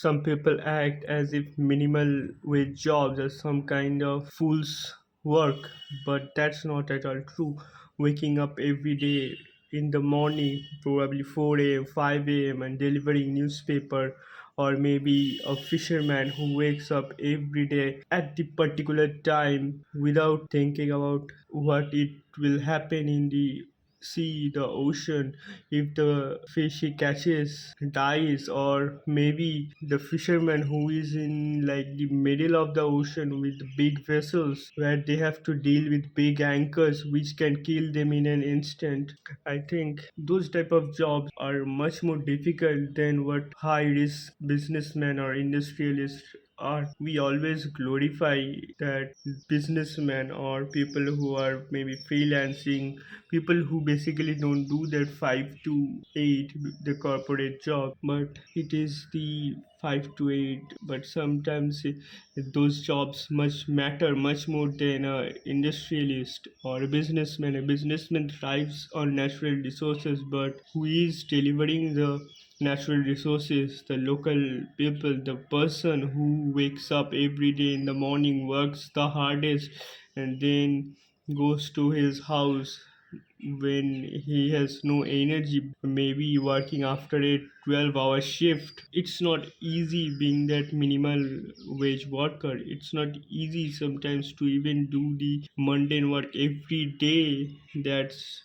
Some people act as if minimal wage jobs are some kind of fool's work, but that's not at all true. Waking up every day in the morning, probably 4 a.m., 5 a.m., and delivering newspaper, or maybe a fisherman who wakes up every day at the particular time without thinking about what it will happen in the sea, the ocean, if the fish he catches dies, or maybe the fisherman who is in like the middle of the ocean with big vessels where they have to deal with big anchors which can kill them in an instant. I think those type of jobs are much more difficult than what high risk businessmen or industrialists are. We always glorify that businessmen or people who are maybe freelancing, people who basically don't do that 5 to 8, the corporate job, but it is the 5 to 8. But sometimes those jobs much matter much more than a industrialist or a businessman. A businessman thrives on natural resources, but who is delivering the natural resources? The local people, the person who wakes up every day in the morning, works the hardest, and then goes to his house when he has no energy, maybe working after a 12-hour shift. It's not easy being that minimal wage worker. It's not easy sometimes to even do the mundane work every day. That's,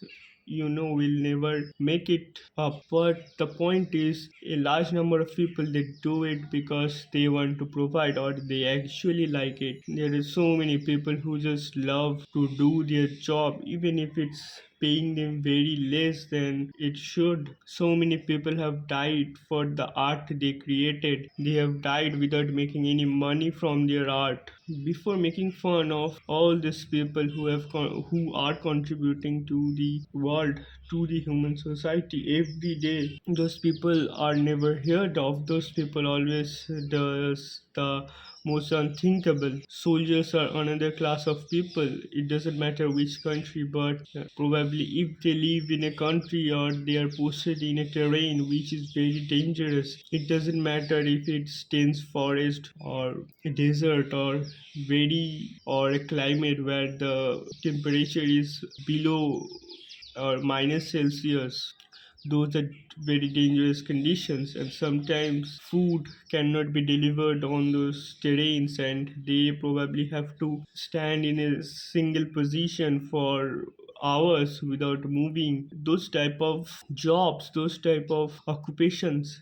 will never make it up. But the point is, a large number of people, they do it because they want to provide or they actually like it. There is so many people who just love to do their job even if it's paying them very less than it should. So many people have died for the art they created. They have died without making any money from their art. Before making fun of all these people who are contributing to the world, to the human society every day, those people are never heard of. Those people always does the most unthinkable. Soldiers are another class of people. It doesn't matter which country, but probably if they live in a country or they are posted in a terrain which is very dangerous, it doesn't matter if it's dense forest or a desert or a climate where the temperature is below or minus Celsius. Those are very dangerous conditions, and sometimes food cannot be delivered on those terrains, and they probably have to stand in a single position for hours without moving. Those type of jobs, those type of occupations,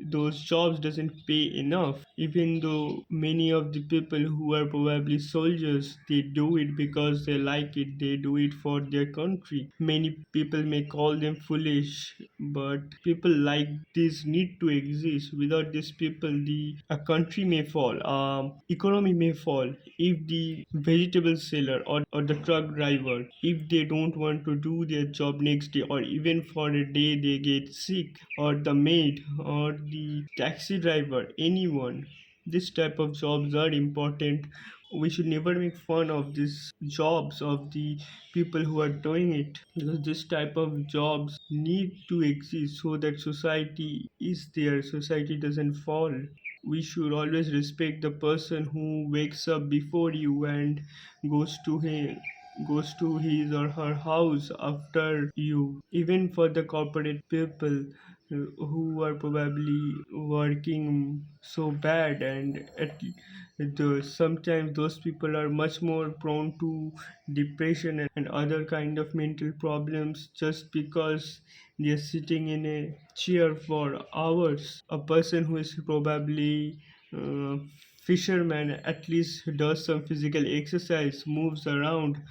those jobs doesn't pay enough. Even though many of the people who are probably soldiers, they do it because they like it, they do it for their country. Many people may call them foolish, but people like this need to exist. Without these people, the a country may fall, economy may fall. If the vegetable seller or the truck driver, if they don't want to do their job next day or even for a day, they get sick, or the maid or the taxi driver, anyone, this type of jobs are important. We should never make fun of these jobs of the people who are doing it, because this type of jobs need to exist so that society is there, society doesn't fall. We should always respect the person who wakes up before you and goes to his or her house after you. Even for the corporate people who are probably working so bad, and sometimes those people are much more prone to depression and other kind of mental problems just because they're sitting in a chair for hours. A person who is probably uh, fisherman at least does some physical exercise, moves around.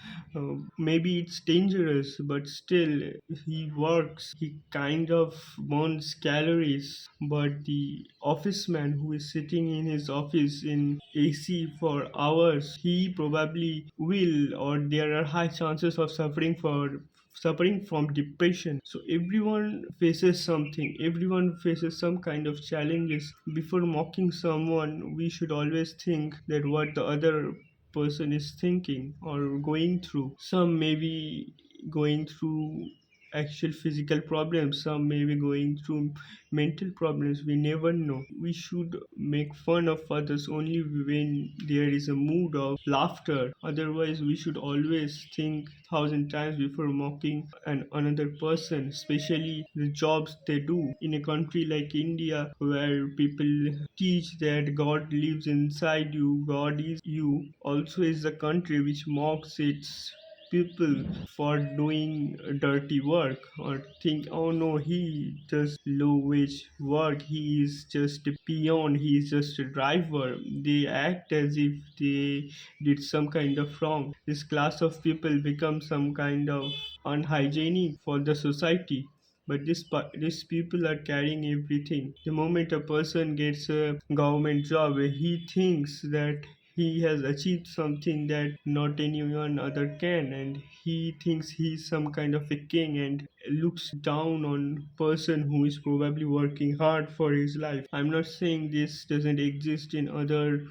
Maybe it's dangerous, but still he works, he kind of burns calories. But the office man who is sitting in his office in AC for hours, he probably will, or there are high chances of suffering from depression. So everyone faces some kind of challenges. Before mocking someone, we should always think that what the other person is thinking or going through. Some may be going through actual physical problems, some may be going through mental problems. We never know. We should make fun of others only when there is a mood of laughter. Otherwise, we should always think thousand times before mocking another person, especially the jobs they do. In a country like India, where people teach that God lives inside you, God is you, also is the country which mocks its people for doing dirty work, or think, oh no, he does low wage work, he is just a peon, he is just a driver. They act as if they did some kind of wrong. This class of people become some kind of unhygienic for the society. But these people are carrying everything. The moment a person gets a government job, he thinks that he has achieved something that not anyone other can, and he thinks he's some kind of a king and looks down on person who is probably working hard for his life. I'm not saying this doesn't exist in other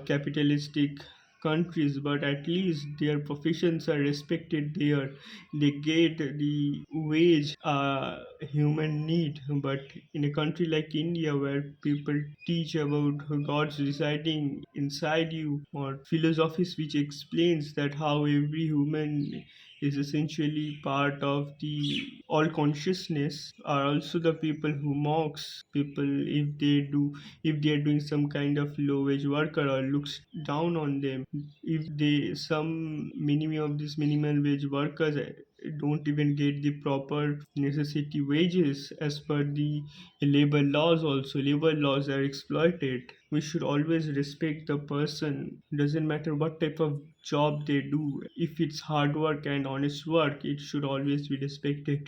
capitalistic countries, but at least their professions are respected there. They get the wage human need. But in a country like India, where people teach about God's residing inside you, or philosophies which explains that how every human is essentially part of the all consciousness, are also the people who mocks people if they are doing some kind of low wage worker, or looks down on them. If they some minimum of these minimum wage workers don't even get the proper necessity wages as per the labor laws. Also, labor laws are exploited. We should always respect the person. Doesn't matter what type of job they do. If it's hard work and honest work, it should always be respected.